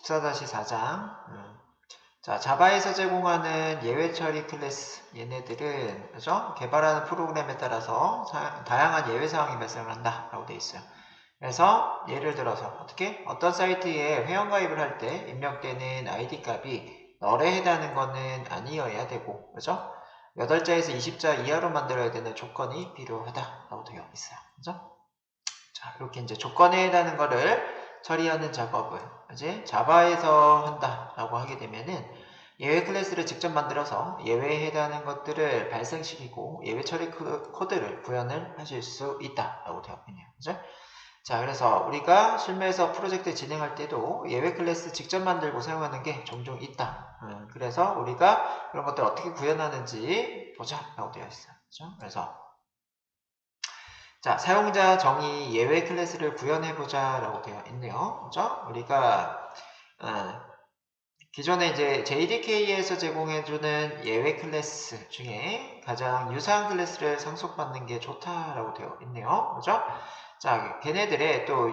14-4장. 자, 자바에서 제공하는 예외 처리 클래스. 얘네들은, 그죠? 개발하는 프로그램에 따라서 다양한 예외 상황이 발생한다. 라고 되어 있어요. 그래서, 예를 들어서, 어떤 사이트에 회원가입을 할 때 입력되는 ID 값이 널에 해당하는 거는 아니어야 되고, 그죠? 8자에서 20자 이하로 만들어야 되는 조건이 필요하다. 라고 되어 있어요. 그죠? 자, 이렇게 이제 조건에 해당하는 거를 처리하는 작업을 이제 자바에서 한다라고 하게 되면은 예외 클래스를 직접 만들어서 예외에 해당하는 것들을 발생시키고 예외 처리 코드를 구현을 하실 수 있다라고 되어 있네요. 그죠? 자, 그래서 우리가 실무에서 프로젝트 진행할 때도 예외 클래스 직접 만들고 사용하는 게 종종 있다. 그래서 우리가 그런 것들 어떻게 구현하는지 보자라고 되어 있어요. 그죠? 그래서 자, 사용자 정의 예외 클래스를 구현해보자 라고 되어 있네요. 그죠? 우리가, 기존에 이제 JDK에서 제공해주는 예외 클래스 중에 가장 유사한 클래스를 상속받는 게 좋다라고 되어 있네요. 그죠? 자, 걔네들의 또,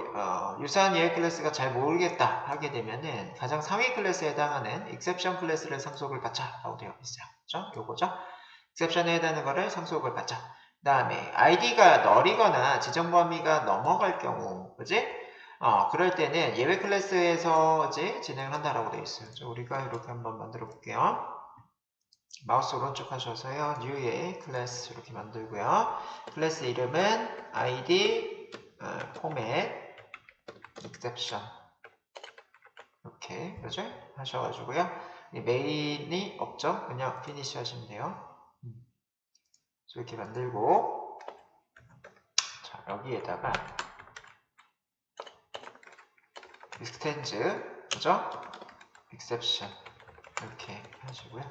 유사한 예외 클래스가 잘 모르겠다 하게 되면은 가장 상위 클래스에 해당하는 exception 클래스를 상속을 받자 라고 되어 있어요. 그죠? 요거죠? exception에 해당하는 거를 상속을 받자. 그 다음에 id가 널이거나 지정 범위가 넘어갈 경우, 그지? 그럴 때는 예외 클래스에서 이제 진행을 한다라고 되어 있어요. 우리가 이렇게 한번 만들어 볼게요. 마우스 오른쪽 하셔서요. new에 클래스 이렇게 만들고요. 클래스 이름은 id format exception 이렇게 그죠? 하셔가지고요. 메인이 없죠? 그냥 피니시 하시면 돼요. 이렇게 만들고 자, 여기에다가 extends 그죠? exception 이렇게 하시고요.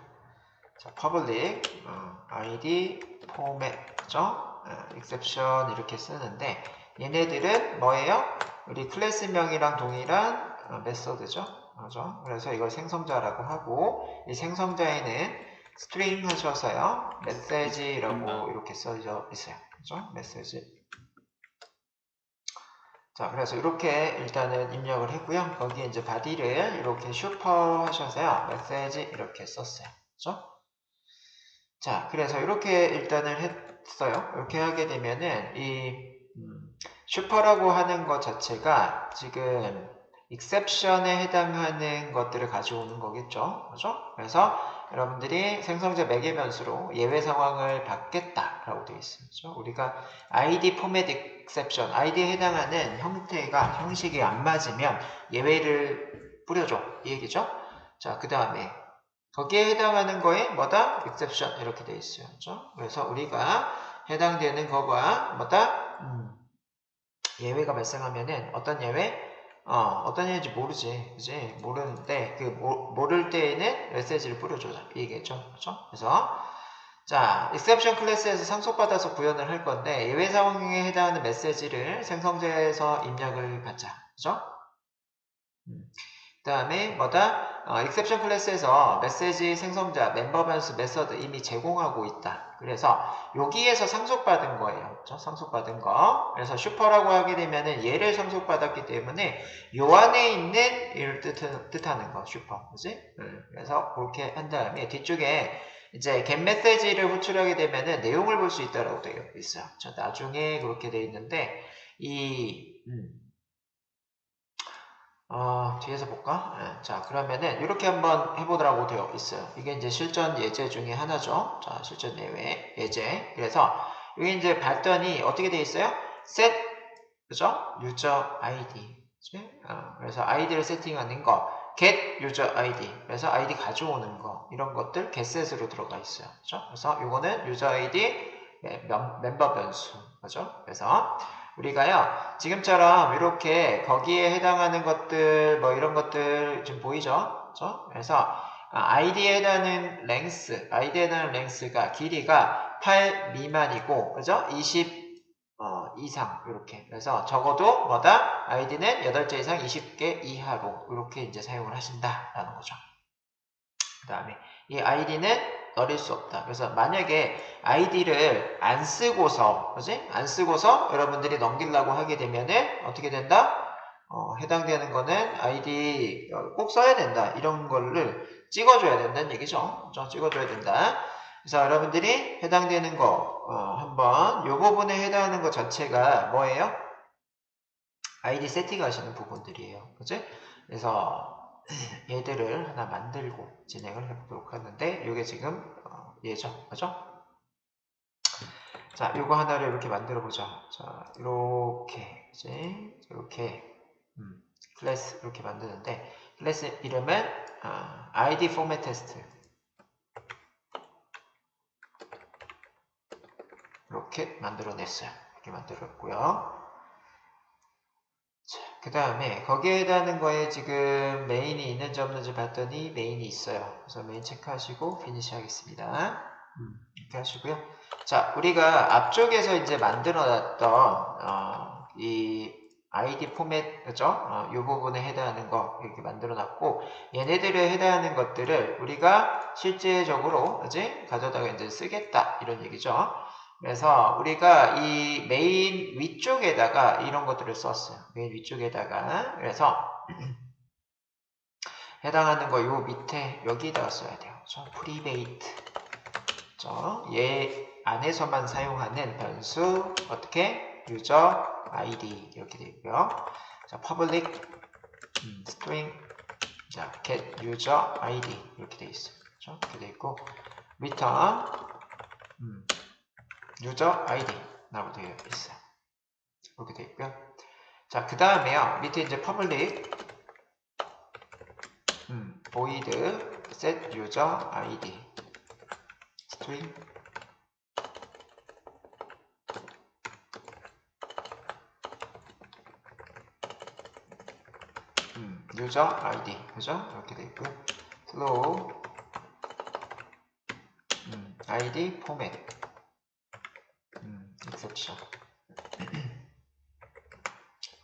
자, public id format 그죠? exception 이렇게 쓰는데 얘네들은 뭐예요? 우리 클래스명이랑 동일한 메소드죠. 그죠? 그래서 이걸 생성자라고 하고 이 생성자에는 string 하셔서요. message라고 이렇게 써져 있어요. 그죠? message. 자, 그래서 이렇게 일단은 입력을 했고요. 거기에 이제 body를 이렇게 슈퍼 하셔서요. 메시지 이렇게 썼어요. 그죠? 자, 그래서 이렇게 일단은 했어요. 이렇게 하게 되면은 이 슈퍼라고 하는 것 자체가 지금 exception에 해당하는 것들을 가져오는 거겠죠. 그죠? 그래서 여러분들이 생성자 매개 변수로 예외 상황을 받겠다 라고 되어 있습니다. 우리가 id format exception, id에 해당하는 형식이 안 맞으면 예외를 뿌려줘 이 얘기죠. 자, 그 다음에 거기에 해당하는 거에 뭐다? exception 이렇게 되어 있어요. 그렇죠? 그래서 우리가 해당되는 거가 뭐다? 예외가 발생하면은 어떤 예외? 어떤 예외인지 모르지. 그지? 모르는데 모를 때에는 메시지를 뿌려줘. 이 얘기겠죠. 그렇죠? 그래서 자, exception 클래스에서 상속받아서 구현을 할 건데 예외 상황에 해당하는 메시지를 생성자에서 입력을 받자. 그죠? 그 다음에 뭐다? exception 클래스에서 메시지 생성자, 멤버 변수, 메서드 이미 제공하고 있다. 그래서 여기에서 상속받은 거예요. 그렇죠? 상속받은 거. 그래서 슈퍼라고 하게 되면은 얘를 상속받았기 때문에 요 안에 있는 이를 뜻하는 거, 슈퍼. 그지? 그래서 그렇게 한 다음에 뒤쪽에 이제 get 메시지를 호출하게 되면은 내용을 볼 수 있다라고 되어 있어요. 자, 나중에 그렇게 되어 있는데 뒤에서 볼까? 네, 자, 그러면은 이렇게 한번 해보라고 되어 있어요. 이게 이제 실전 예제 중에 하나죠. 자, 실전 예제. 그래서 여기 이제 봤더니 어떻게 되어 있어요? set, 그죠? user ID. 그치? 그래서 아이디를 세팅하는 거, get user ID. 그래서 아이디 가져오는 거, 이런 것들 getset으로 들어가 있어요. 그죠? 그래서 이거는 user ID 멤버 변수. 그죠? 그래서 우리가요, 지금처럼 이렇게 거기에 해당하는 것들, 뭐 이런 것들 지금 보이죠? 그렇죠? 그래서 id에 해당하는 id에 해당하는 랭스가 길이가 8 미만이고, 그죠? 20 이상 이렇게. 그래서 적어도 뭐다? id는 8자 이상 20개 이하로 이렇게 이제 사용을 하신다라는 거죠. 그 다음에 이 id는 넣을 수 없다. 그래서 만약에 id를 안 쓰고서, 그지? 안 쓰고서 여러분들이 넘기려고 하게 되면은 어떻게 된다? 해당되는 거는 아이디 꼭 써야 된다. 이런 거를 찍어줘야 된다는 얘기죠. 찍어줘야 된다. 그래서 여러분들이 해당되는 거 한번 이 부분에 해당하는 것 자체가 뭐예요? 아이디 세팅하시는 부분들이에요. 그치? 그래서 얘들을 하나 만들고 진행을 해보도록 하는데 이게 지금 얘죠. 그죠? 자, 요거 하나를 이렇게 만들어 보자. 자, 이렇게 이렇게 클래스 이렇게 만드는데 클래스 이름은 ID 포맷 테스트 이렇게 만들어냈어요. 이렇게 만들었고요. 자, 그 다음에 거기에 해당하는 거에 지금 메인이 있는지 없는지 봤더니 메인이 있어요. 그래서 메인 체크하시고 피니시 하겠습니다. 이렇게 하시고요. 자, 우리가 앞쪽에서 이제 만들어놨던 이 ID 포맷, 그죠? 이 부분에 해당하는 거 이렇게 만들어놨고 얘네들에 해당하는 것들을 우리가 실제적으로 이제 가져다가 이제 쓰겠다 이런 얘기죠. 그래서 우리가 이 메인 위쪽에다가 이런 것들을 썼어요. 메인 위쪽에다가 그래서 해당하는 거 요 밑에 여기다가 써야 돼요. 프리베이트 얘 안에서만 사용하는 변수 어떻게? 유저 ID 이렇게 되어 있고요. 자, public string 자, get user ID 이렇게 되어 있어요. 그렇죠? 이렇게 되어 있고 return user ID 라고 되어 있어요. 이렇게 되어 있고요. 자, 그 다음에요. 밑에 이제 public void set user ID string user ID 그죠? 이렇게 되어 있고요. flow ID format exception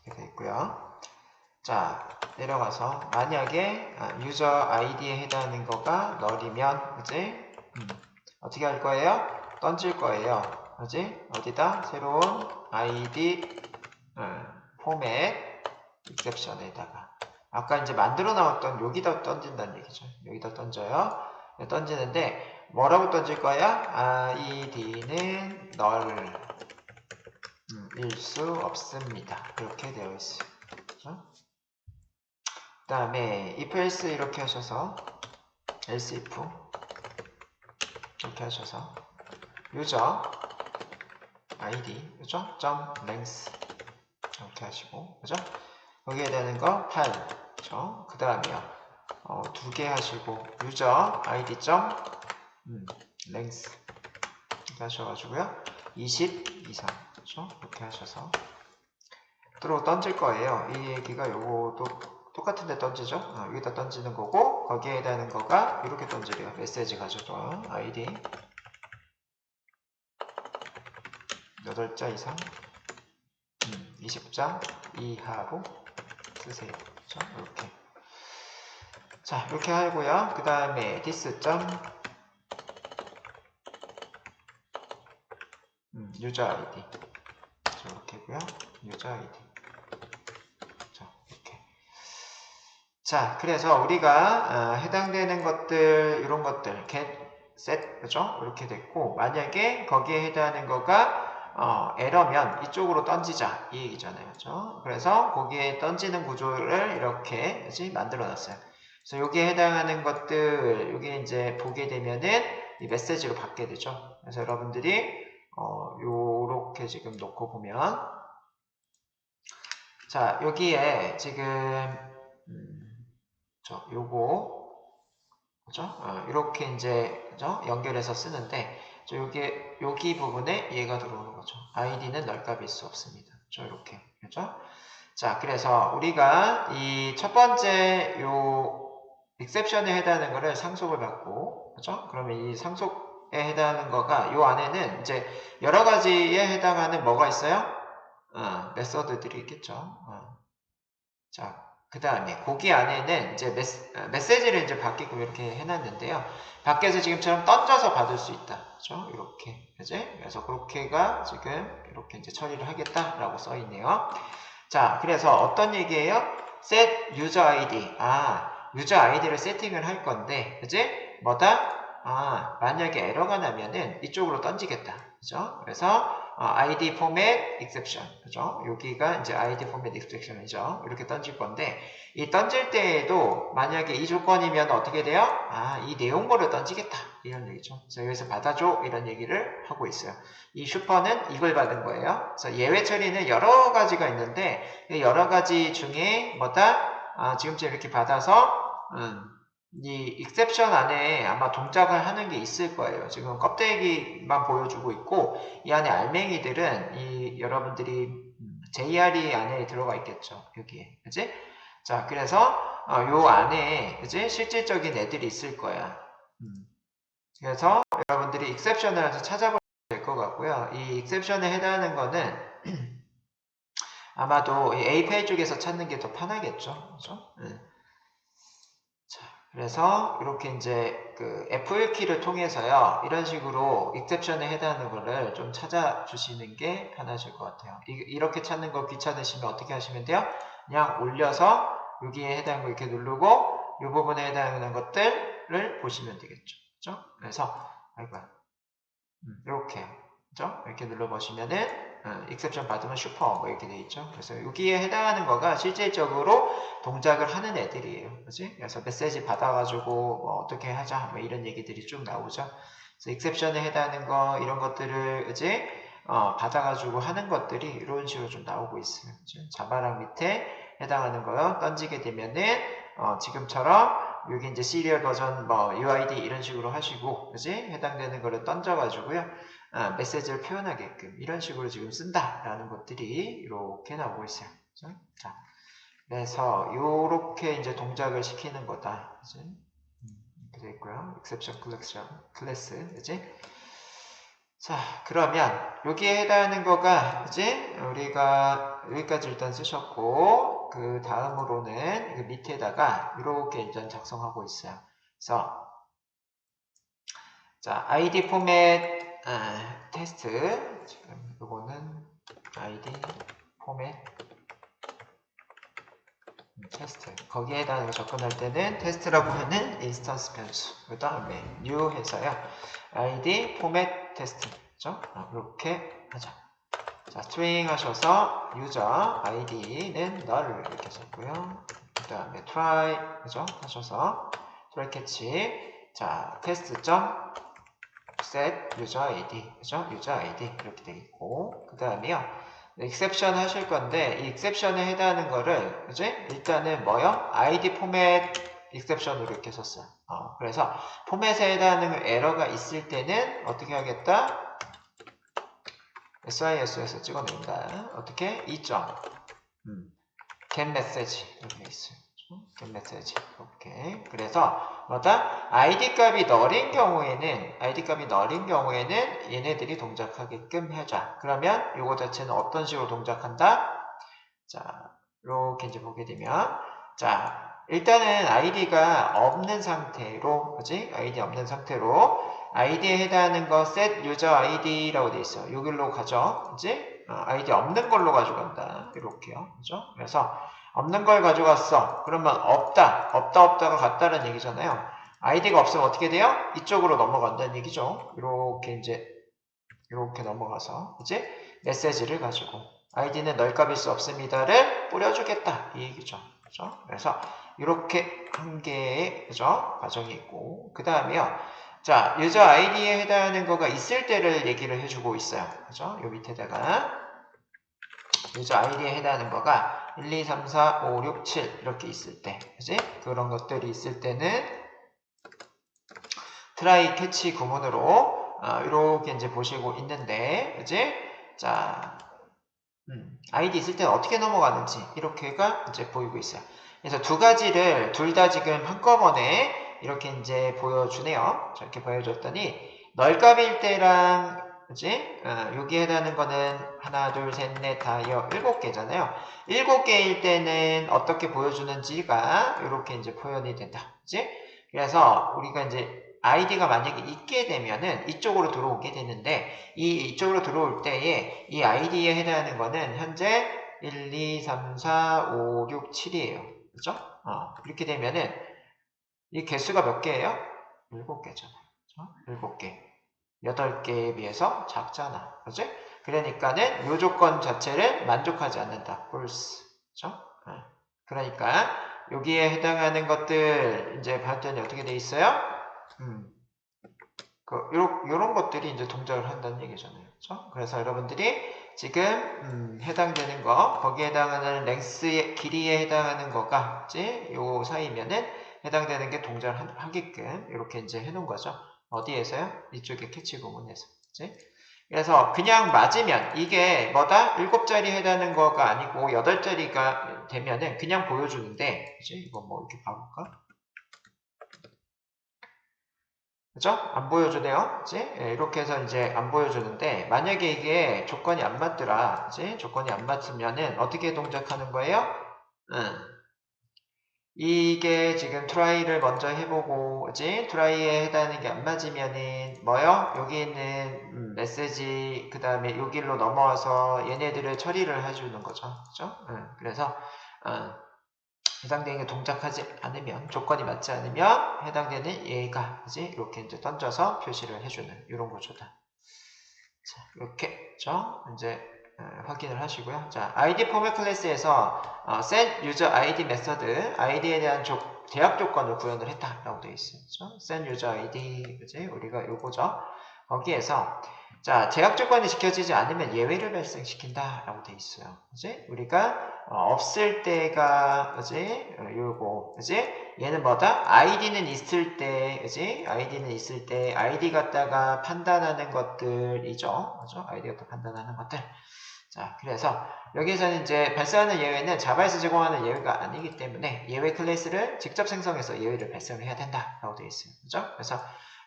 이렇게 되어 있고요. 자, 내려가서 만약에 유저 아이디에 해당하는 거가 널이면 그지? 어떻게 할 거예요? 던질 거예요. 그지? 어디다? 새로운 아이디 포맷 exception에다가 아까 이제 만들어 나왔던 여기다 던진다는 얘기죠. 여기다 던져요. 던지는데 뭐라고 던질 거야? 아이디는 널 일 수 없습니다. 이렇게 되어 있어요. 그렇죠? 그 다음에 if else 이렇게 하셔서 else if 이렇게 하셔서 user id 그죠? length 이렇게 하시고 그죠? 거기에 대한 거 8 그죠? 그 다음에요 두 개 하시고 user id length 이렇게 하셔가지고요 20 이상 그죠? 이렇게 하셔서 들어 던질 거예요. 이 얘기가 요것도 똑같은데 던지죠? 여기다 던지는 거고 거기에 해당하는 거가 이렇게 던지래요. 메시지 가져둬 아이디 8자 이상 20자 이하로 쓰세요. 그렇죠? 이렇게 자 이렇게 하고요. 그 다음에 this user id 이렇게 고요. user id 자, 그래서 우리가 해당되는 것들, 이런 것들, get, set, 그죠? 이렇게 됐고, 만약에 거기에 해당하는 거가 에러면 이쪽으로 던지자 이 얘기잖아요, 그죠? 그래서 거기에 던지는 구조를 이렇게 만들어 놨어요. 그래서 여기에 해당하는 것들, 여기 이제 보게 되면은 이 메시지로 받게 되죠. 그래서 여러분들이 요렇게 지금 놓고 보면, 자, 여기에 지금 요거 그죠? 이렇게 이제 그죠? 연결해서 쓰는데 여기 부분에 얘가 들어오는 거죠. id는 널값일 수 없습니다. 이렇게 그죠? 자, 그래서 우리가 이 첫 번째 요 exception에 해당하는 거를 상속을 받고 그죠? 그러면 이 상속에 해당하는 거가 요 안에는 이제 여러 가지에 해당하는 뭐가 있어요? 메서드들이 있겠죠. 자. 그 다음에 거기 안에는 이제 메시지를 이제 받게끔 이렇게 해놨는데요. 밖에서 지금처럼 던져서 받을 수 있다. 그죠? 이렇게. 그지? 그래서 그렇게가 지금 이렇게 이제 처리를 하겠다라고 써 있네요. 자, 그래서 어떤 얘기예요? set user ID. 유저 아이디를 세팅을 할 건데, 그지? 뭐다? 만약에 에러가 나면은 이쪽으로 던지겠다. 그죠? 그래서 id format exception. 그죠? 여기가 이제 id format exception이죠. 이렇게 던질 건데, 이 던질 때에도 만약에 이 조건이면 어떻게 돼요? 이 내용물을 던지겠다. 이런 얘기죠. 그래서 여기서 받아줘. 이런 얘기를 하고 있어요. 이 슈퍼는 이걸 받은 거예요. 그래서 예외 처리는 여러 가지가 있는데, 여러 가지 중에 뭐다? 지금쯤 이렇게 받아서 이 익셉션 안에 아마 동작을 하는 게 있을 거예요. 지금 껍데기만 보여주고 있고 이 안에 알맹이들은 이 여러분들이 JRE 안에 들어가 있겠죠. 여기에. 그지? 자, 그래서 요 안에 그지? 실질적인 애들이 있을 거야. 그래서 여러분들이 익셉션을 찾아보면 될 것 같고요. 이 익셉션에 해당하는 거는 아마도 이 API 쪽에서 찾는 게 더 편하겠죠. 그죠? 그래서 이렇게 이제 그 F1키를 통해서요, 이런 식으로 익셉션에 해당하는 거를 좀 찾아주시는 게 편하실 것 같아요. 이렇게 찾는 거 귀찮으시면 어떻게 하시면 돼요? 그냥 올려서 여기에 해당하는 거 이렇게 누르고 이 부분에 해당하는 것들을 보시면 되겠죠. 그죠? 그래서 이렇게 그죠? 이렇게 눌러보시면은 익셉션 받으면 슈퍼 뭐 이렇게 돼 있죠. 그래서 여기에 해당하는 거가 실질적으로 동작을 하는 애들이에요. 그지? 그래서 메시지 받아가지고 뭐 어떻게 하자 뭐 이런 얘기들이 쭉 나오죠. 그래서 익셉션에 해당하는 거 이런 것들을 그지? 받아가지고 하는 것들이 이런 식으로 좀 나오고 있어요. 그지? 자바랑 밑에 해당하는 거요. 던지게 되면은 지금처럼 여기 이제 시리얼 버전 뭐 UID 이런 식으로 하시고 그지? 해당되는 거를 던져가지고요. 메시지를 표현하게끔 이런 식으로 지금 쓴다라는 것들이 이렇게 나오고 있어요. 그죠? 자, 그래서 이렇게 이제 동작을 시키는 거다. 그지? 이렇게 되어 있고요. exception collection 클래스, 그지? 자, 그러면 여기에 해당하는 거가 그지? 우리가 여기까지 일단 쓰셨고 그 다음으로는 그 밑에다가 이렇게 일단 작성하고 있어요. 그래서 자, ID 포맷 테스트 지금 이거는 ID 포맷 테스트 거기에 해당하는 거 접근할 때는 테스트라고 하는 인스턴스 변수 그 다음에 new 해서요 ID 포맷 테스트 그죠? 이렇게 하자. 자, string 하셔서 user id는 null 이렇게 썼고요. 그 다음에 try 그죠? 하셔서 try catch 자 테스트 점 set user id 그죠? user id 이렇게 되어 있고 그 다음에요 exception 하실 건데 이 exception에 해당하는 거를 그지? 일단은 뭐요? id 포맷 exception으로 이렇게 썼어요. 그래서 포맷에 해당하는 에러가 있을 때는 어떻게 하겠다? SIS에서 찍어낸다. 어떻게? 2점 get message 이렇게 있어요. get message 오케이. 그래서 뭐다? id 값이 널인 경우에는 얘네들이 동작하게끔 해줘. 그러면 이거 자체는 어떤 식으로 동작한다? 자, 이렇게 이제 보게 되면 자 일단은 id가 없는 상태로 그지? id 없는 상태로 id에 해당하는 거 set user id라고 돼 있어. 여기로 가죠. 그지? id 없는 걸로 가져간다. 이렇게요. 그죠? 그래서 없는 걸 가져갔어. 그러면 없다가 같다는 얘기잖아요. id가 없으면 어떻게 돼요? 이쪽으로 넘어간다는 얘기죠. 이렇게 이제 이렇게 넘어가서 이제 메시지를 가지고 id는 널값일 수 없습니다를 뿌려주겠다 이 얘기죠. 그죠? 그래서 이렇게 한 개의 그죠? 과정이 있고 그 다음에요. 자, 유저 id에 해당하는 거가 있을 때를 얘기를 해주고 있어요. 그죠? 요 밑에다가 유저 id에 해당하는 거가 1, 2, 3, 4, 5, 6, 7 이렇게 있을 때 그지? 그런 것들이 있을 때는 트라이 캐치 구문으로 이렇게 이제 보시고 있는데 그지? 자 아이디 있을 때는 어떻게 넘어가는지 이렇게가 이제 보이고 있어요. 그래서 두 가지를 둘 다 지금 한꺼번에 이렇게 이제 보여주네요. 이렇게 보여줬더니 널값일 때랑 그지? 여기에 해당하는 거는 하나, 둘, 셋, 넷, 다, 7개잖아요. 7개일 때는 어떻게 보여주는지가 이렇게 이제 표현이 된다. 그지? 그래서 우리가 이제 아이디가 만약에 있게 되면은 이쪽으로 들어오게 되는데 이쪽으로 들어올 때에 이 아이디에 해당하는 거는 현재 1, 2, 3, 4, 5, 6, 7이에요. 그죠? 이렇게 되면은 이 개수가 몇 개예요? 7개잖아요. 그죠? 7개. 8개에 비해서 작잖아. 그지? 그러니까는 요 조건 자체를 만족하지 않는다. false. 그죠? 그러니까 여기에 해당하는 것들 이제 봤더니 어떻게 돼 있어요? 요런 것들이 이제 동작을 한다는 얘기잖아요. 그렇죠? 그래서 여러분들이 지금 해당되는 거, 거기에 해당하는 랭스의 길이에 해당하는 거가 이제 요 사이면은 해당되는 게 동작을 하게끔 이렇게 이제 해놓은 거죠. 어디에서요? 이쪽에 캐치 구문에서. 그치? 그래서 그냥 맞으면 이게 뭐다? 7자리 해당하는 거가 아니고 8자리가 되면은 그냥 보여주는데, 그치? 이거 뭐 이렇게 봐볼까? 그죠? 안 보여주네요. 그지? 예, 이렇게 해서 이제 안 보여주는데, 만약에 이게 조건이 안 맞더라. 그지? 조건이 안 맞으면은 어떻게 동작하는 거예요? 이게 지금 트라이를 먼저 해보고, 그지? 트라이에 해당하는 게 안 맞으면은, 뭐요? 여기 있는 메시지, 그 다음에 여기로 넘어와서 얘네들을 처리를 해주는 거죠. 그죠? 그래서, 해당되는 게 동작하지 않으면, 조건이 맞지 않으면 해당되는 얘가 그지? 이렇게 이제 던져서 표시를 해주는 이런 구조다. 자, 이렇게 그죠? 이제 확인을 하시고요. 자, ID 포맷 클래스에서 set user ID 메서드 ID에 대한 제약 조건을 구현을 했다라고 되어 있어요. 그죠? set user ID 그지? 우리가 요거죠. 거기에서 자, 제약 조건이 지켜지지 않으면 예외를 발생시킨다라고 되어 있어요. 그지? 우리가 없을 때가 그지? 요거 그지? 얘는 뭐다? ID는 있을 때 그지? ID는 있을 때 ID 갖다가 판단하는 것들이죠. 그죠? ID 갖다 판단하는 것들. 자, 그래서 여기서는 이제 발생하는 예외는 자바에서 제공하는 예외가 아니기 때문에 예외 클래스를 직접 생성해서 예외를 발생해야 된다라고 되어 있어요. 그죠? 그래서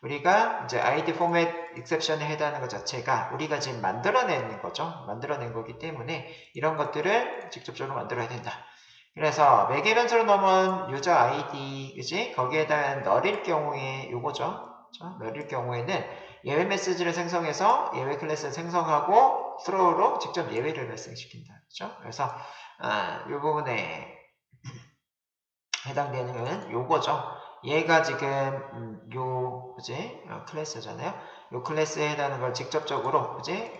우리가 이제 ID 포맷 익셉션에 해당하는 것 자체가 우리가 지금 만들어내는 거죠. 만들어낸 거기 때문에 이런 것들을 직접적으로 만들어야 된다. 그래서 매개 변수로 넘은 유저 ID, 그지? 거기에 대한 널일 경우에 요거죠. 널일 경우에는 예외 메시지를 생성해서 예외 클래스를 생성하고 throw로 직접 예외를 발생시킨다. 그죠? 그래서 이 부분에 해당되는 요거죠. 얘가 지금 요 그지? 클래스잖아요. 요 클래스에 해당하는 걸 직접적으로 그지?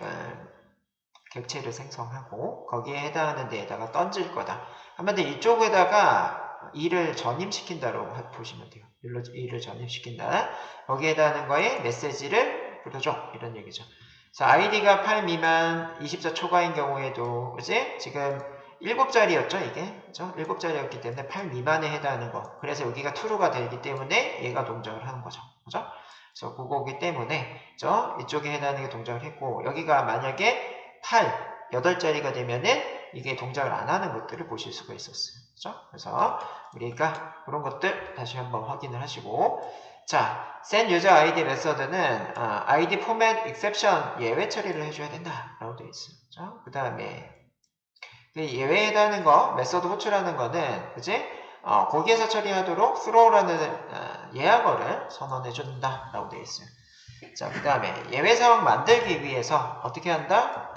객체를 생성하고 거기에 해당하는 데에다가 던질 거다. 한마디로 이쪽에다가 일을 전임시킨다고 보시면 돼요. 일을 전임시킨다. 거기에 해당하는 거에 메시지를 뿌려줘. 이런 얘기죠. 자, 아이디가 8 미만 24 초과인 경우에도 그지? 지금 7자리였죠 이게? 그죠? 7자리였기 때문에 8 미만에 해당하는 거. 그래서 여기가 true가 되기 때문에 얘가 동작을 하는 거죠. 그죠? 그래서 그거기 때문에 그죠? 이쪽에 해당하는 게 동작을 했고 여기가 만약에 8자리가 되면은 이게 동작을 안 하는 것들을 보실 수가 있었어요. 그죠? 그래서 우리가 그런 것들 다시 한번 확인을 하시고 자, set user ID 메서드는 ID format exception 예외 처리를 해줘야 된다 라고 되어 있어요. 그 다음에 예외에 해당하는 거, 메서드 호출하는 거는 그지? 거기에서 처리하도록 throw라는 예약어를 선언해 준다 라고 되어 있어요. 자, 그 다음에 예외 상황 만들기 위해서 어떻게 한다?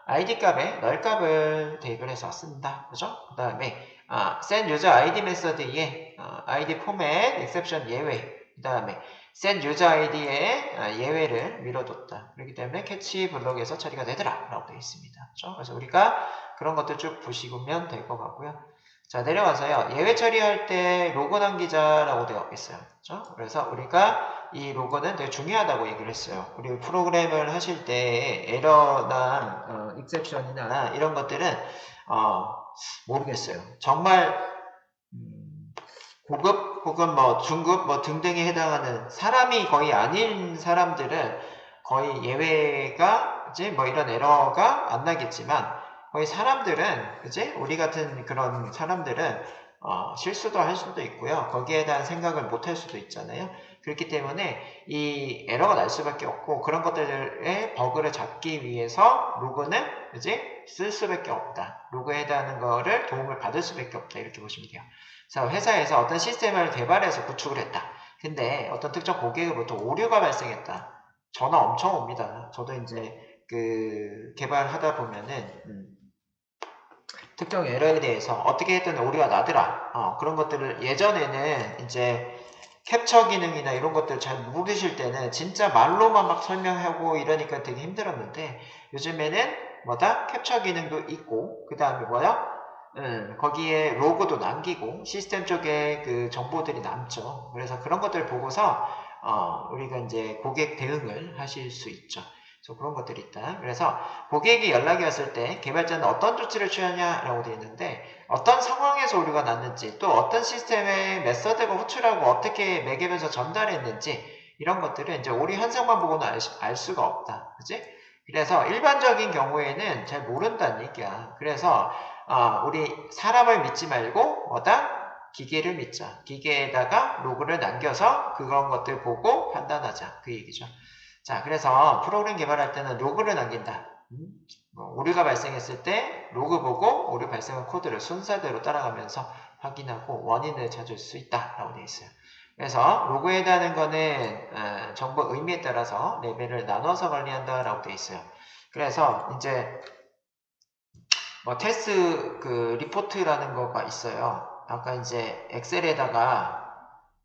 ID 값에 널 값을 대입을 해서 쓴다. 그죠? 그 다음에 set user ID 메서드에 ID 포맷 exception 예외. 그 다음에 set user ID에 예외를 밀어뒀다. 그렇기 때문에 캐치 블록에서 처리가 되더라. 라고 되어 있습니다. 그죠? 그래서 우리가 그런 것들 쭉 보시면 될 것 같고요. 자, 내려가서요. 예외 처리할 때 로고 남기자라고 되어 있어요. 그죠? 그래서 우리가 이 로고는 되게 중요하다고 얘기를 했어요. 우리 프로그램을 하실 때 에러나 익셉션이나 이런 것들은 모르겠어요. 정말 고급 혹은 뭐 중급 뭐 등등에 해당하는 사람이 거의 아닌 사람들은 거의 예외가 이제 뭐 이런 에러가 안 나겠지만 거의 사람들은 그지? 우리 같은 그런 사람들은 실수도 할 수도 있고요. 거기에 대한 생각을 못 할 수도 있잖아요. 그렇기 때문에 이 에러가 날 수밖에 없고 그런 것들의 버그를 잡기 위해서 로그는 이제 쓸 수밖에 없다. 로그에 해당하는 거를 도움을 받을 수밖에 없다. 이렇게 보시면 돼요. 자, 회사에서 어떤 시스템을 개발해서 구축을 했다. 근데 어떤 특정 고객으로부터 오류가 발생했다. 전화 엄청 옵니다. 저도 이제 그 개발하다 보면은 특정 에러에 대해서 어떻게든 오류가 나더라. 그런 것들을 예전에는 이제 캡처 기능이나 이런 것들 잘 모르실 때는 진짜 말로만 막 설명하고 이러니까 되게 힘들었는데 요즘에는 뭐다? 캡처 기능도 있고 그 다음에 뭐야? 거기에 로고도 남기고 시스템 쪽에 그 정보들이 남죠. 그래서 그런 것들 보고서 우리가 이제 고객 대응을 하실 수 있죠. 그래서 그런 것들이 있다. 그래서 고객이 연락이 왔을 때 개발자는 어떤 조치를 취하냐라고 되어 있는데 어떤 상황에서 오류가 났는지 또 어떤 시스템의 메서드가 호출하고 어떻게 매개면서 전달했는지 이런 것들은 이제 오류 현상만 보고는 알 수가 없다. 그치? 그래서 일반적인 경우에는 잘 모른다는 얘기야. 그래서 우리 사람을 믿지 말고 뭐다? 기계를 믿자. 기계에다가 로그를 남겨서 그런 것들 보고 판단하자. 그 얘기죠. 자, 그래서 프로그램 개발할 때는 로그를 남긴다. 오류가 발생했을 때 로그 보고 오류 발생한 코드를 순서대로 따라가면서 확인하고 원인을 찾을 수 있다라고 되어 있어요. 그래서 로그에 해당하는 거는 정보 의미에 따라서 레벨을 나눠서 관리한다라고 되어 있어요. 그래서 이제 뭐 테스트 그 리포트라는 거가 있어요. 아까 이제 엑셀에다가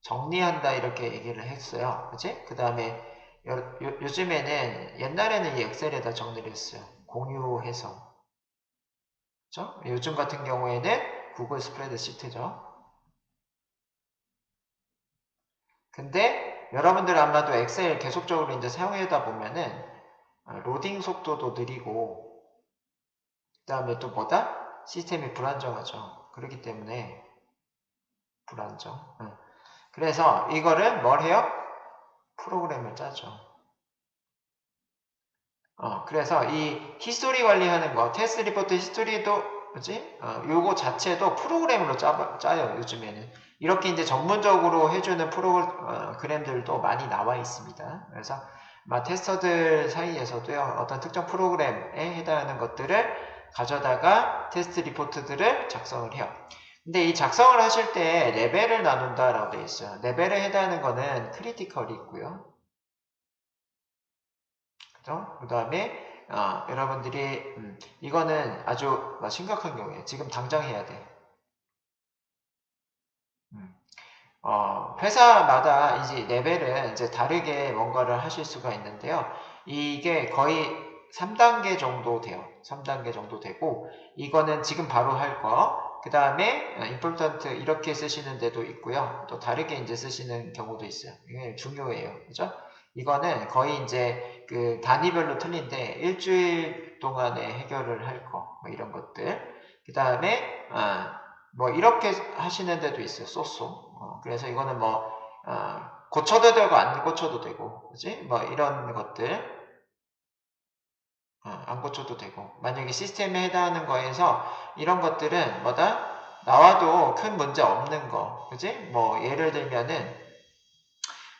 정리한다 이렇게 얘기를 했어요. 그치? 그 다음에 요즘에는 옛날에는 이 엑셀에다 정리를 했어요. 공유해서. 그쵸? 요즘 같은 경우에는 구글 스프레드시트죠. 근데 여러분들 아마도 엑셀 계속적으로 이제 사용하다 보면은 로딩 속도도 느리고 그 다음에 또 뭐다? 시스템이 불안정하죠. 그렇기 때문에 불안정. 그래서 이거를 뭘 해요? 프로그램을 짜죠. 그래서 이 히스토리 관리하는 거, 테스트 리포트 히스토리도, 뭐지? 요거 자체도 프로그램으로 짜요, 요즘에는. 이렇게 이제 전문적으로 해주는 프로그램들도 많이 나와 있습니다. 그래서, 테스터들 사이에서도요, 어떤 특정 프로그램에 해당하는 것들을 가져다가 테스트 리포트들을 작성을 해요. 근데 이 작성을 하실 때 레벨을 나눈다라고 되어 있어요. 레벨에 해당하는 거는 크리티컬이 있고요. 그 다음에 여러분들이 이거는 아주 심각한 경우에 지금 당장 해야 돼. 회사마다 이제 레벨은 이제 다르게 뭔가를 하실 수가 있는데요. 이게 거의 3단계 정도 돼요. 3단계 정도 되고 이거는 지금 바로 할 거. 그 다음에 important 이렇게 쓰시는 데도 있고요. 또 다르게 이제 쓰시는 경우도 있어요. 이게 중요해요. 그죠? 이거는 거의 이제 그 단위별로 틀린데 일주일 동안에 해결을 할 거. 뭐 이런 것들. 그 다음에 뭐 이렇게 하시는 데도 있어요. 쏘쏘. 그래서 이거는 뭐 고쳐도 되고 안 고쳐도 되고, 그지? 뭐 이런 것들 안 고쳐도 되고, 만약에 시스템에 해당하는 거에서 이런 것들은 뭐다? 나와도 큰 문제 없는 거, 그지? 뭐 예를 들면은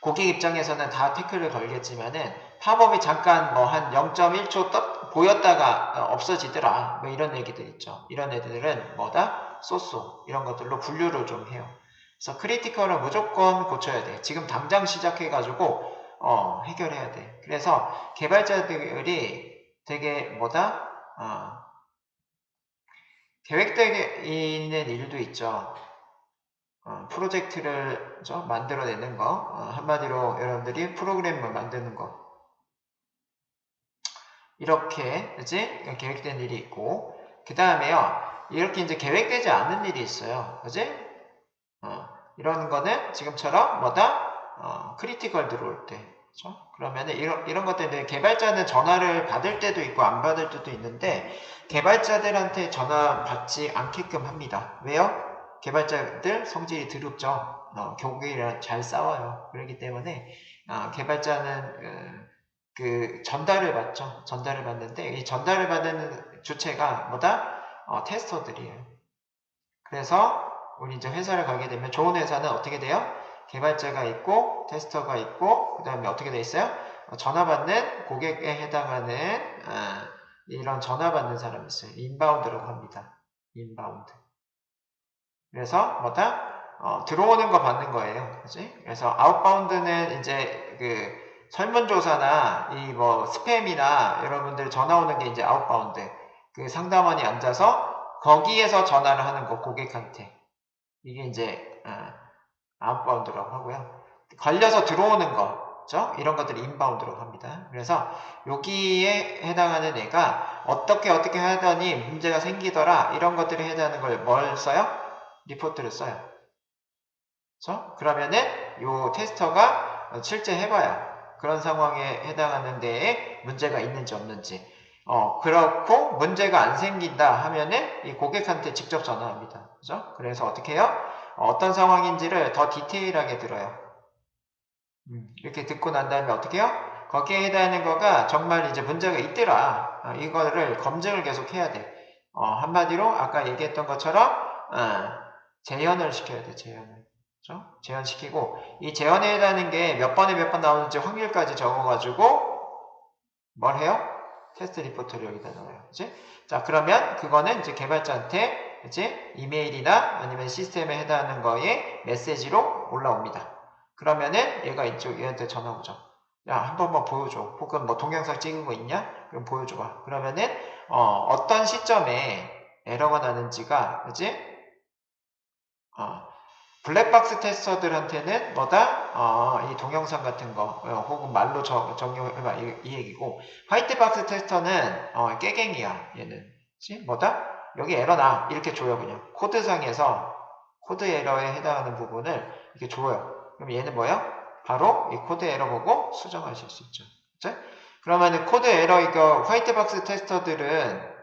고객 입장에서는 다 태클을 걸겠지만은 팝업이 잠깐 뭐 한 0.1초 보였다가 없어지더라. 뭐 이런 얘기들 있죠. 이런 애들은 뭐다? 쏘쏘 이런 것들로 분류를 좀 해요. 그래서 크리티컬은 무조건 고쳐야 돼. 지금 당장 시작해가지고 해결해야 돼. 그래서 개발자들이 되게 뭐다? 계획되어 있는 일도 있죠. 프로젝트를 만들어내는 거, 한마디로 여러분들이 프로그램을 만드는 거, 이렇게 그지 계획된 일이 있고, 그 다음에요 이렇게 이제 계획되지 않는 일이 있어요, 그지? 이런 거는 지금처럼 뭐다 크리티컬 들어올 때, 그렇죠? 그러면은 이런 것들은 개발자는 전화를 받을 때도 있고 안 받을 때도 있는데 개발자들한테 전화 받지 않게끔 합니다. 왜요? 개발자들 성질이 더럽죠. 고객이랑 잘 싸워요. 그렇기 때문에 개발자는 그 전달을 받죠. 전달을 받는데 이 전달을 받는 주체가 뭐다? 테스터들이에요. 그래서 우리 이제 회사를 가게 되면 좋은 회사는 어떻게 돼요? 개발자가 있고 테스터가 있고 그 다음에 어떻게 돼 있어요? 전화 받는 고객에 해당하는 이런 전화 받는 사람이 있어요. 인바운드라고 합니다. 인바운드. 그래서 뭐다? 들어오는 거 받는 거예요. 그지? 그래서 아웃바운드는 이제 그 설문조사나 이 뭐 스팸이나 여러분들 전화 오는 게 이제 아웃바운드. 그 상담원이 앉아서 거기에서 전화를 하는 거, 고객한테. 이게 이제 아웃바운드라고 하고요. 걸려서 들어오는 거, 그죠? 이런 것들이 인바운드라고 합니다. 그래서 여기에 해당하는 애가 어떻게 하더니 문제가 생기더라, 이런 것들에 해당하는 걸 뭘 써요? 리포트를 써요. 그죠? 그러면은 요 테스터가 실제 해봐요. 그런 상황에 해당하는 데에 문제가 있는지 없는지. 그렇고 문제가 안 생긴다 하면은 이 고객한테 직접 전화합니다. 그죠? 그래서 어떻게 해요? 어떤 상황인지를 더 디테일하게 들어요. 이렇게 듣고 난 다음에 어떻게 해요? 거기에 해당하는 거가 정말 이제 문제가 있더라. 이거를 검증을 계속 해야 돼. 한마디로 아까 얘기했던 것처럼 재현을 시켜야 돼. 재현을. 그렇죠? 재현시키고 이 재현에 해당하는 게 몇 번에 몇 번 나오는지 확률까지 적어가지고 뭘 해요? 테스트 리포트를 여기다 넣어요. 그치? 자, 그러면 그거는 이제 개발자한테 이제 이메일이나 아니면 시스템에 해당하는 거에 메시지로 올라옵니다. 그러면은 얘가 이쪽 얘한테 전화 오죠. 야, 한 번만 보여줘. 혹은 뭐 동영상 찍은 거 있냐? 그럼 보여줘봐. 그러면은 어떤 시점에 에러가 나는지가 그치? 블랙박스 테스터들한테는 뭐다? 이 동영상 같은 거 혹은 말로 정리해봐 이 얘기고, 화이트박스 테스터는 깨갱이야. 얘는 그치? 뭐다? 여기 에러나 이렇게 줘요. 그냥 코드상에서 코드 에러에 해당하는 부분을 이렇게 줘요. 그럼 얘는 뭐야? 바로 이 코드 에러 보고 수정하실 수 있죠. 그치? 그러면은 코드 에러 이거 화이트박스 테스터들은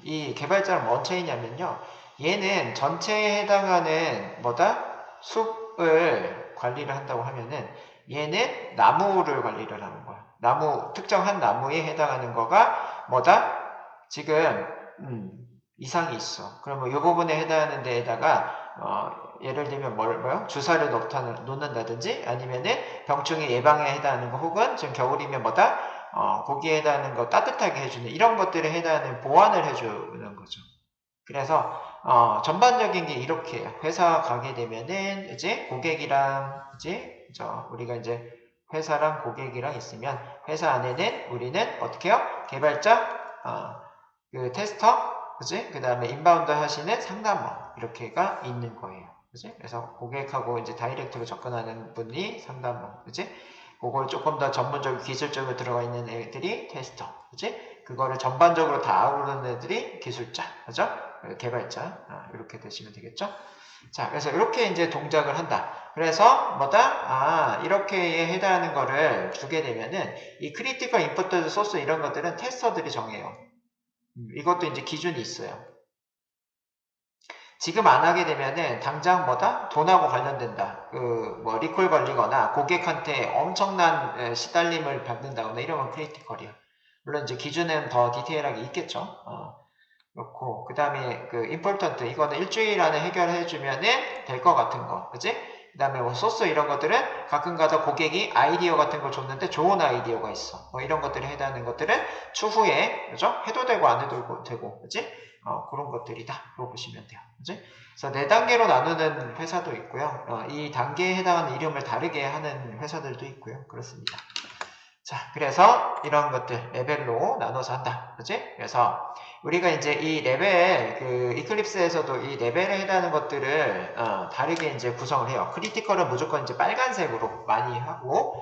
이 개발자는 뭔 차이냐면요. 얘는 전체에 해당하는 숲을 관리를 한다고 하면은 얘는 나무를 관리를 하는 거야. 특정한 나무에 해당하는 거가 지금 이상이 있어. 그러면 이 부분에 해당하는 데에다가 예를 들면 뭐요? 주사를 놓는다든지 아니면은 병충해 예방에 해당하는 거, 혹은 지금 겨울이면 거기에 해당하는 거 따뜻하게 해주는 이런 것들에 해당하는 보완을 해주는 거죠. 그래서 전반적인 게 이렇게 해요. 회사 가게 되면은 이제 고객이랑 우리가 이제 회사랑 고객이랑 있으면 회사 안에는 우리는 어떻게 해요? 개발자, 그 테스터, 그 다음에 인바운드 하시는 상담원 이렇게가 있는 거예요. 그래서 고객하고 이제 다이렉트로 접근하는 분이 상담원, 그걸 조금 더 전문적으로 기술적으로 들어가 있는 애들이 테스터, 그거를 전반적으로 다 아우르는 애들이 기술자, 그죠? 개발자, 이렇게 되시면 되겠죠? 자, 그래서 이렇게 이제 동작을 한다. 그래서 이렇게 해당하는 거를 주게 되면은 이 크리티컬 인풋 소스 이런 것들은 테스터들이 정해요. 이것도 이제 기준이 있어요. 지금 안 하게 되면은 당장 돈하고 관련된다. 리콜 걸리거나 고객한테 엄청난 시달림을 받는다거나 이러면 크리티컬이야. 물론 이제 기준은 더 디테일하게 있겠죠. 그렇고, 그 다음에 임포턴트, 이거는 일주일 안에 해결해주면은 될 것 같은 거. 그치? 그 다음에 소스 이런 것들은 가끔가다 고객이 아이디어 같은 걸 줬는데 좋은 아이디어가 있어. 이런 것들에 해당하는 것들은 추후에, 그죠? 해도 되고 안 해도 되고, 그치? 그런 것들이다. 라고 보시면 돼요. 그치? 그래서 4단계로 나누는 회사도 있고요. 이 단계에 해당하는 이름을 다르게 하는 회사들도 있고요. 그렇습니다. 자, 그래서 이런 것들 레벨로 나눠서 한다. 그치? 그래서 우리가 이제 이 레벨, 이클립스에서도 이 레벨에 해당하는 것들을 다르게 이제 구성을 해요. 크리티컬은 무조건 이제 빨간색으로 많이 하고,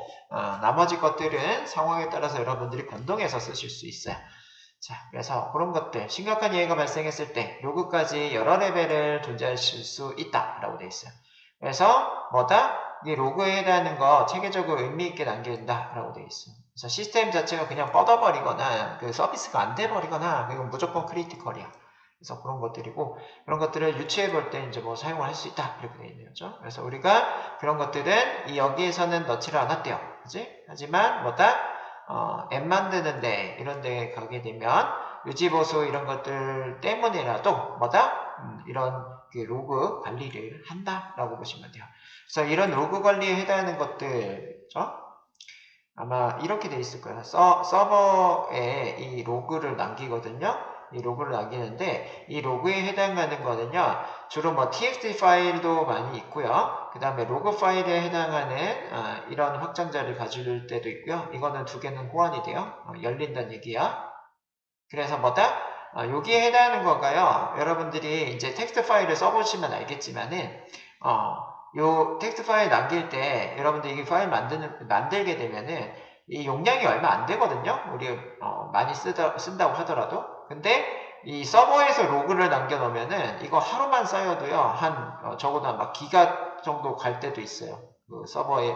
나머지 것들은 상황에 따라서 여러분들이 변동해서 쓰실 수 있어요. 자, 그래서 그런 것들, 심각한 예외가 발생했을 때 로그까지 여러 레벨을 존재하실 수 있다라고 되어 있어요. 그래서 이 로그에 해당하는 거 체계적으로 의미있게 남겨진다라고 되어 있어요. 그래서 시스템 자체가 그냥 뻗어버리거나 서비스가 안 돼버리거나 이건 무조건 크리티컬이야. 그래서 그런 것들이고, 그런 것들을 유추해 볼 때 이제 사용을 할 수 있다 이렇게 되어 있는 거죠. 그래서 우리가 그런 것들은 여기에서는 넣지를 않았대요. 그지? 하지만 앱 만드는데 이런 데 가게 되면 유지보수 이런 것들 때문에라도 이런 로그 관리를 한다라고 보시면 돼요. 그래서 이런 로그 관리에 해당하는 것들, 아마 이렇게 돼 있을 거예요. 서버에 이 로그를 남기거든요. 이 로그를 남기는데 이 로그에 해당하는 거는요, 주로 txt 파일도 많이 있고요. 그 다음에 로그 파일에 해당하는 이런 확장자를 가질 때도 있고요. 이거는 두 개는 호환이 돼요. 열린다는 얘기야. 그래서 여기에 해당하는 거가요. 여러분들이 이제 텍스트 파일을 써보시면 알겠지만은, 요 텍스트 파일 남길 때 여러분들이 이 파일 만들게 되면은 이 용량이 얼마 안 되거든요. 우리 많이 쓴다고 하더라도. 근데 이 서버에서 로그를 남겨놓으면은 이거 하루만 쌓여도요 한 적어도 막 기가 정도 갈 때도 있어요. 그 서버에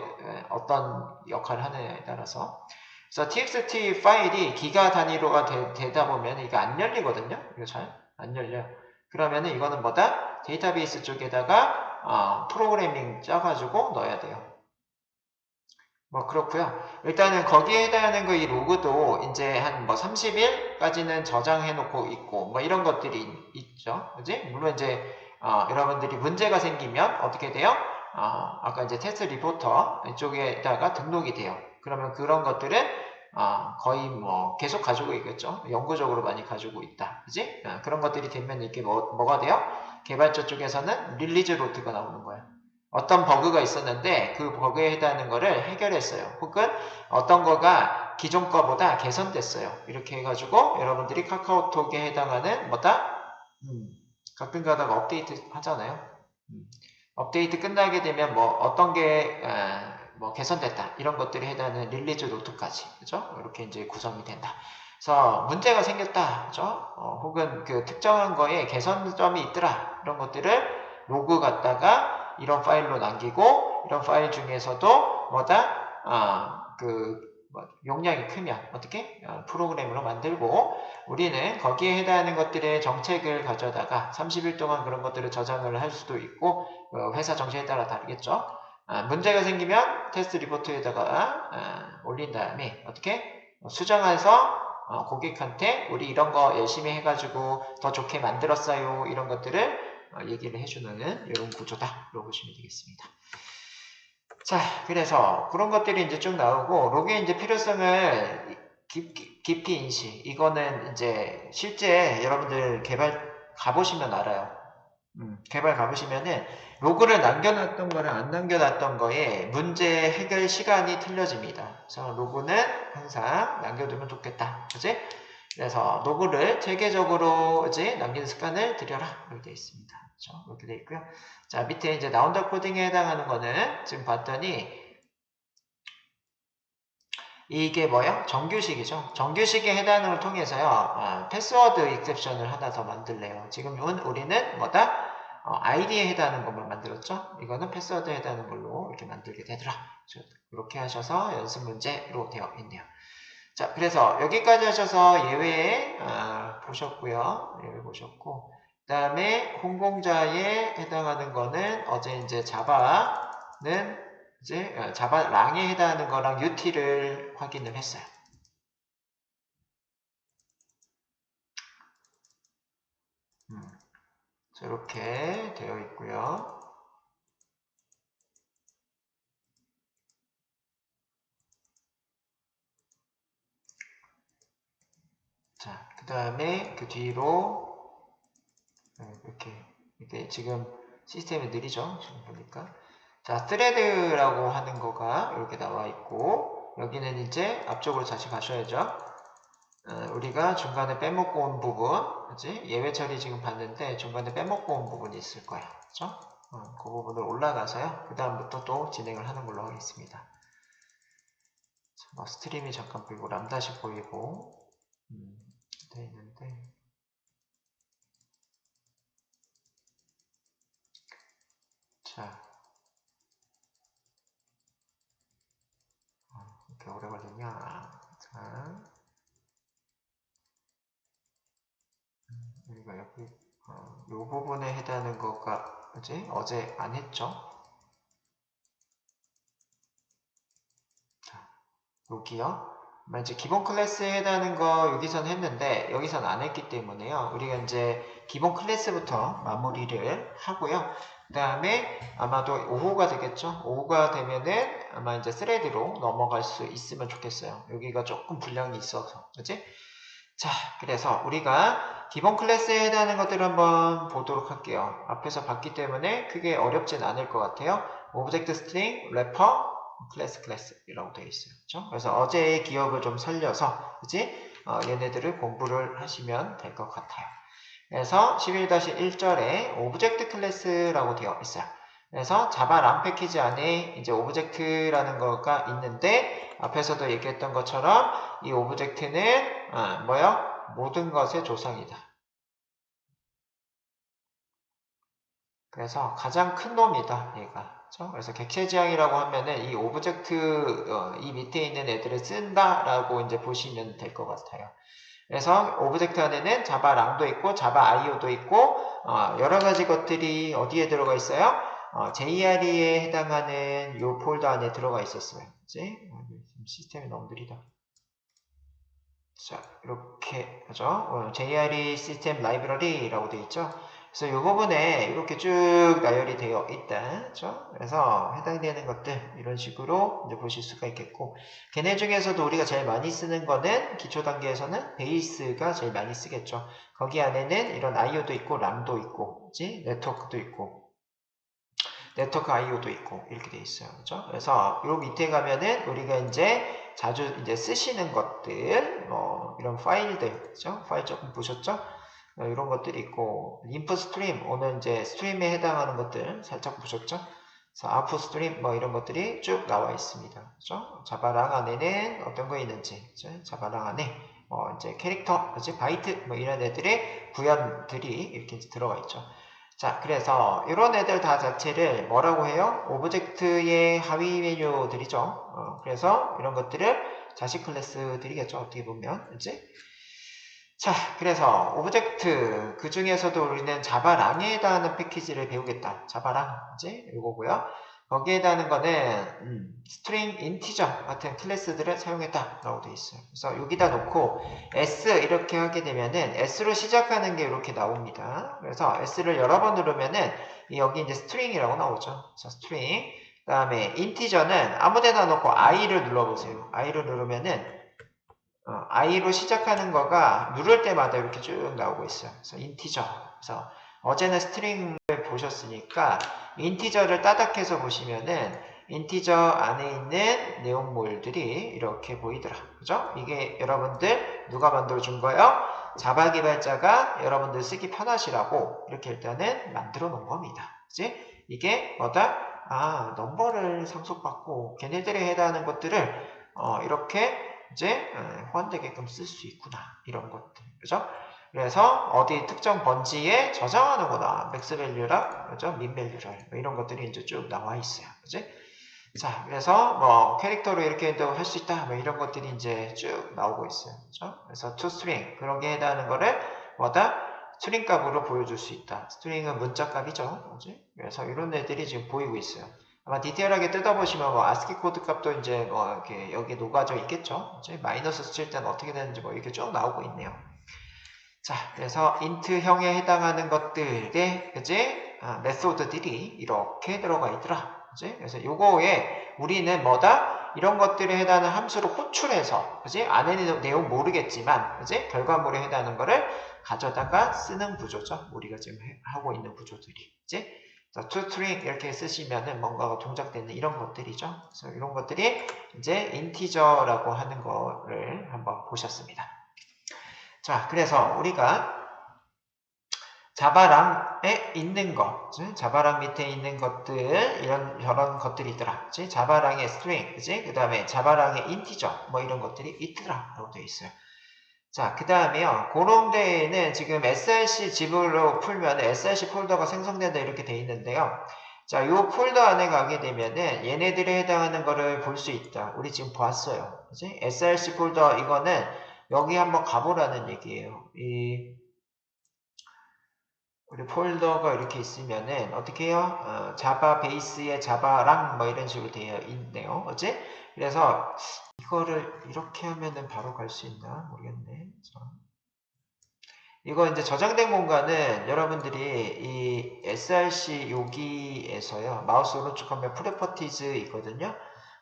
어떤 역할을 하느냐에 따라서. 그래서 txt 파일이 기가 단위로가 되다 보면 이게 안 열리거든요. 이거 잘 안 열려. 그러면은 이거는 뭐다? 데이터베이스 쪽에다가 프로그래밍 짜가지고 넣어야 돼요. 뭐 그렇고요. 일단은 거기에 해당하는 거 이 로그도 이제 한 뭐 30일까지는 저장해 놓고 있고 뭐 이런 것들이 있죠. 그지? 물론 이제 여러분들이 문제가 생기면 어떻게 돼요? 아까 이제 테스트 리포터 이쪽에다가 등록이 돼요. 그러면 그런 것들은 거의 뭐 계속 가지고 있겠죠. 영구적으로 많이 가지고 있다. 그지? 그런 것들이 되면 이게 뭐가 돼요? 개발자 쪽에서는 릴리즈 로트가 나오는 거예요. 어떤 버그가 있었는데 그 버그에 해당하는 거를 해결했어요. 혹은 어떤 거가 기존 거보다 개선됐어요. 이렇게 해가지고 여러분들이 카카오톡에 해당하는 뭐다? 가끔 가다가 업데이트 하잖아요. 업데이트 끝나게 되면 뭐 어떤 게 뭐 개선됐다 이런 것들이 해당하는 릴리즈 노트까지 그죠? 이렇게 이제 구성이 된다. 그래서 문제가 생겼다, 그죠? 혹은 그 특정한 거에 개선점이 있더라 이런 것들을 로그 갖다가 이런 파일로 남기고 이런 파일 중에서도 뭐다? 용량이 크면 어떻게? 프로그램으로 만들고 우리는 거기에 해당하는 것들의 정책을 가져다가 30일 동안 그런 것들을 저장을 할 수도 있고 회사 정책에 따라 다르겠죠. 문제가 생기면 테스트 리포트에다가 올린 다음에 어떻게? 수정해서 고객한테 우리 이런 거 열심히 해가지고 더 좋게 만들었어요 이런 것들을 얘기를 해주는 이런 구조다 라고 보시면 되겠습니다. 자, 그래서 그런 것들이 이제 쭉 나오고 로그의 이제 필요성을 깊이 인식. 이거는 이제 실제 여러분들 개발 가보시면 알아요. 개발 가보시면은 로그를 남겨놨던 거랑 안 남겨놨던 거에 문제 해결 시간이 틀려집니다. 그래서 로그는 항상 남겨두면 좋겠다. 그지? 그래서 로그를 체계적으로 이제 남기는 습관을 들여라. 이렇게 되어 있습니다. 그렇죠? 이렇게 되어 있고요. 자, 밑에 이제 나온다 코딩에 해당하는 거는 지금 봤더니 이게 뭐요? 정규식이죠. 정규식에 해당하는 걸 통해서요. 패스워드 익셉션을 하나 더 만들래요. 지금은 우리는 뭐다? 아이디에 해당하는 것만 만들었죠. 이거는 패스워드에 해당하는 걸로 이렇게 만들게 되더라. 이렇게 하셔서 연습 문제로 되어 있네요. 자, 그래서 여기까지 하셔서 예외 보셨고요. 예외 보셨고 그 다음에 홍공자에 해당하는 거는 어제 이제 자바는 이제 자바랑에 해당하는 거랑 UT를 확인을 했어요. 이렇게 되어 있고요. 자, 그 다음에 그 뒤로 이렇게 지금 시스템이 느리죠? 지금 보니까. 자, thread라고 하는 거가 이렇게 나와 있고 여기는 이제 앞쪽으로 다시 가셔야죠. 우리가 중간에 빼먹고 온 부분, 그치? 예외 처리 지금 봤는데 중간에 빼먹고 온 부분이 있을 거야. 그죠? 그 부분을 올라가서요. 그 다음부터 또 진행을 하는 걸로 하겠습니다. 자, 스트림이 잠깐 보이고 람다시 보이고 돼 있는데 자 이렇게 오래 걸리냐. 자 우리가 여기 이 부분에 해당하는 거가 그치? 어제 안 했죠? 자, 여기요. 이제 기본 클래스에 해당하는 거 여기선 했는데 여기선 안 했기 때문에요. 우리가 이제 기본 클래스부터 마무리를 하고요. 그 다음에 아마도 5호가 되겠죠. 5호가 되면은 아마 이제 스레드로 넘어갈 수 있으면 좋겠어요. 여기가 조금 분량이 있어서 그치? 자, 그래서 우리가 기본 클래스에 해당하는 것들을 한번 보도록 할게요. 앞에서 봤기 때문에 크게 어렵진 않을 것 같아요. 오브젝트 스트링, 래퍼, 클래스이라고 되어 있어요. 그렇죠? 그래서 어제의 기억을 좀 살려서 그치? 얘네들을 공부를 하시면 될 것 같아요. 그래서 11-1절에 오브젝트 클래스라고 되어 있어요. 그래서 자바 랑 패키지 안에 이제 오브젝트라는 거가 있는데 앞에서도 얘기했던 것처럼 이 오브젝트는 뭐요? 모든 것의 조상이다. 그래서 가장 큰 놈이다, 얘가. 그렇죠? 그래서 객체지향이라고 하면은 이 오브젝트 이 밑에 있는 애들을 쓴다라고 이제 보시면 될 것 같아요. 그래서 오브젝트 안에는 자바 랑도 있고 자바 IO도 있고 여러 가지 것들이 어디에 들어가 있어요? JRE에 해당하는 요 폴더 안에 들어가 있었어요. 이제 시스템이 너무 느리다. 자, 이렇게 하죠. JRE 시스템 라이브러리라고 되어 있죠. 그래서 이 부분에 이렇게 쭉 나열이 되어 있다. 그렇죠? 그래서 해당되는 것들 이런 식으로 이제 보실 수가 있겠고, 걔네 중에서도 우리가 제일 많이 쓰는 거는 기초 단계에서는 베이스가 제일 많이 쓰겠죠. 거기 안에는 이런 IO도 있고 람도 있고, 그치? 네트워크도 있고, 네트워크 IO도 있고 이렇게 돼 있어요. 그렇죠? 그래서 요 밑에 가면은 우리가 이제 자주 이제 쓰시는 것들, 뭐 이런 파일들, 그렇죠? 파일 조금 보셨죠? 이런 것들이 있고, 인풋 스트림, 오늘 이제 스트림에 해당하는 것들 살짝 보셨죠? 그래서 아웃풋 스트림, 뭐 이런 것들이 쭉 나와 있습니다. 그죠? 자바랑 안에는 어떤 거 있는지, 그죠? 자바랑 안에, 이제 캐릭터, 그지? 바이트, 뭐 이런 애들의 구현들이 이렇게 들어가 있죠. 자, 그래서 이런 애들 다 자체를 뭐라고 해요? 오브젝트의 하위 메뉴들이죠. 그래서 이런 것들을 자식 클래스들이겠죠. 어떻게 보면, 그지? 자, 그래서 오브젝트 그 중에서도 우리는 자바랑에 해당하는 패키지를 배우겠다. 자바랑 이제 이거고요. 거기에 해당하는 거는 스트링 인티저 같은 클래스들을 사용했다라고 되어 있어요. 그래서 여기다 놓고 S 이렇게 하게 되면은 S로 시작하는 게 이렇게 나옵니다. 그래서 S를 여러 번 누르면은 여기 이제 스트링이라고 나오죠. 그래서 스트링. 그다음에 인티저는 아무데나 놓고 I를 눌러보세요. I를 누르면은 I로 시작하는 거가 누를 때마다 이렇게 쭉 나오고 있어요. 그래서 인티저. 그래서 어제는 스트링을 보셨으니까 인티저를 따닥해서 보시면은 인티저 안에 있는 내용물들이 이렇게 보이더라. 그죠? 이게 여러분들 누가 만들어준 거예요? 자바 개발자가 여러분들 쓰기 편하시라고 이렇게 일단은 만들어 놓은 겁니다. 그지? 이게 뭐다? 넘버를 상속받고 걔네들에 해당하는 것들을 이렇게 이제 호환되게끔 쓸 수 있구나. 이런 것들. 그죠? 그래서 어디 특정 번지에 저장하는구나. 맥스 밸류랑 그죠? 민 밸류를 뭐 이런 것들이 이제 쭉 나와 있어요. 그지? 자, 그래서 뭐 캐릭터로 이렇게도 할 수 있다. 뭐 이런 것들이 이제 쭉 나오고 있어요. 그죠? 그래서 toString 그런 게 해당하는 거를 뭐다? 스트링 값으로 보여줄 수 있다. 스트링은 문자 값이죠. 그지? 그래서 이런 애들이 지금 보이고 있어요. 아마 디테일하게 뜯어보시면 뭐 아스키 코드 값도 이제 뭐 이렇게 여기에 녹아져 있겠죠. 이제 마이너스 칠 때는 어떻게 되는지 뭐 이렇게 쭉 나오고 있네요. 자, 그래서 인트형에 해당하는 것들의 그지? 메소드들이 이렇게 들어가 있더라. 그지? 그래서 요거에 우리는 뭐다? 이런 것들에 해당하는 함수를 호출해서 그지? 안에 내용 모르겠지만 그지? 결과물에 해당하는 거를 가져다가 쓰는 구조죠. 우리가 지금 하고 있는 구조들이. 그지? toString 이렇게 쓰시면은 뭔가가 동작되는 이런 것들이죠. 그래서 이런 것들이 이제 인티저라고 하는 거를 한번 보셨습니다. 자, 그래서 우리가 자바랑에 있는 것, 자바랑 밑에 있는 것들, 저런 것들이 있더라. 그치? 자바랑의 string, 그치? 그 다음에 자바랑의 integer, 뭐 이런 것들이 있더라. 라고 되어 있어요. 자, 그 다음에요. 그런 데에는 지금 src 집으로 풀면 src 폴더가 생성된다 이렇게 되어 있는데요. 자, 이 폴더 안에 가게 되면은 얘네들에 해당하는 거를 볼 수 있다. 우리 지금 봤어요. 그치? src 폴더 이거는 여기 한번 가보라는 얘기예요. 우리 폴더가 이렇게 있으면은 어떻게 해요? 자바 베이스에 자바랑 뭐 이런 식으로 되어 있네요. 어제? 그래서 이거를 이렇게 하면은 바로 갈 수 있나? 모르겠네. 이거 이제 저장된 공간은 여러분들이 이 src 여기에서요. 마우스 오른쪽 하면 프로퍼티즈 있거든요.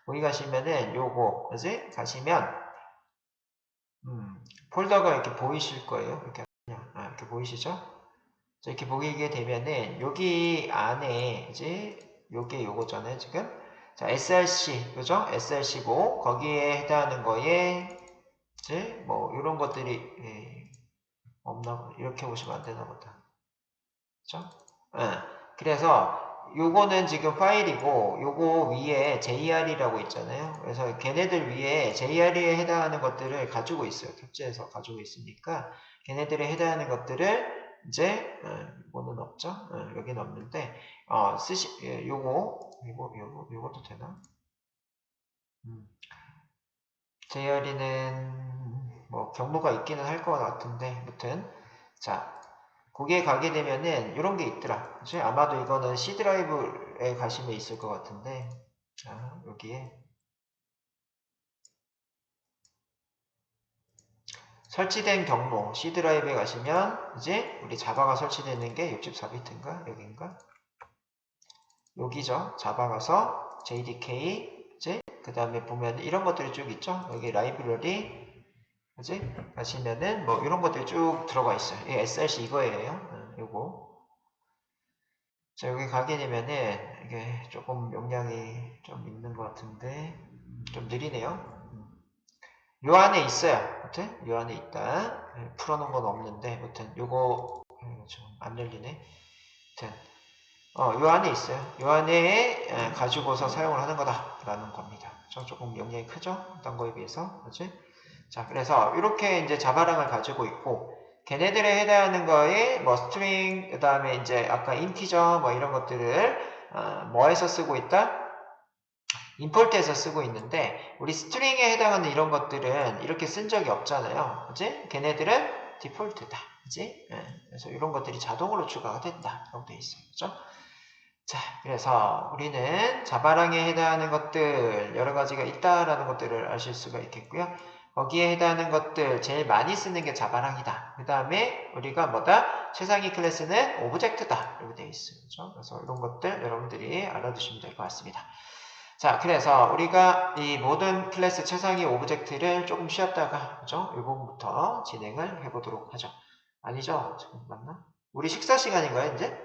거기 가시면은 요거, 그지? 가시면, 폴더가 이렇게 보이실 거예요. 이렇게, 이렇게 보이시죠? 이렇게 보이게 되면은 여기 안에 이제 요게 요거잖아요 지금. 자 src 그죠? src고 거기에 해당하는 거에 이제 뭐 이런 것들이 없나 보다. 이렇게 보시면 안 되나 보다. 그죠? 그래서 요거는 지금 파일이고 요거 위에 JR이라고 있잖아요. 그래서 걔네들 위에 JR에 해당하는 것들을 가지고 있어요. 탑재해서 가지고 있으니까 걔네들에 해당하는 것들을 이제 이거는 없죠. 여기는 없는데 요것도 되나? JR이는 뭐 경로가 있기는 할 것 같은데 아무튼 자 거기에 가게 되면은 이런 게 있더라. 그치? 아마도 이거는 C 드라이브에 가시면 있을 것 같은데 자 여기에 설치된 경로 C 드라이브에 가시면 이제 우리 자바가 설치되어 있는 게 64비트인가 여기인가 여기죠. 자바 가서 JDK 이제 그 다음에 보면 이런 것들이 쭉 있죠. 여기 라이브러리 그지? 가시면은 뭐 이런 것들이 쭉 들어가 있어요. 이 SRC 이거예요. 요거. 자, 여기 가게 되면은 이게 조금 용량이 좀 있는 것 같은데 좀 느리네요. 요 안에 있어요. 아무튼 요 안에 있다. 풀어놓은 건 없는데 아무튼 요거 좀 안 열리네. 아무튼 요 안에 있어요. 요 안에 가지고서 사용을 하는 거다라는 겁니다. 조금 용량이 크죠? 어떤 거에 비해서. 그렇지? 자, 그래서 이렇게 이제 자바랑을 가지고 있고 걔네들에 해당하는 거에 뭐 스트링 그다음에 이제 아까 인티저 뭐 이런 것들을 뭐에서 쓰고 있다? 임포트에서 쓰고 있는데 우리 스트링에 해당하는 이런 것들은 이렇게 쓴 적이 없잖아요. 그지? 걔네들은 디폴트다. 그지? 그래서 이런 것들이 자동으로 추가가 된다. 라고 되어 있어요. 그죠? 자, 그래서 우리는 자바랑에 해당하는 것들 여러 가지가 있다라는 것들을 아실 수가 있겠고요. 거기에 해당하는 것들 제일 많이 쓰는 게 자바랑이다. 그 다음에 우리가 뭐다? 최상위 클래스는 오브젝트다. 이렇게 되어 있어요. 그렇죠? 그래서 이런 것들 여러분들이 알아두시면 될 것 같습니다. 자, 그래서 우리가 이 모든 클래스 최상위 오브젝트를 조금 쉬었다가 그죠? 이 부분부터 진행을 해보도록 하죠. 아니죠? 지금 맞나? 우리 식사 시간인가요, 이제?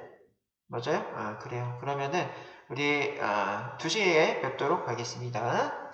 맞아요? 그래요. 그러면은 우리 2시에 뵙도록 하겠습니다.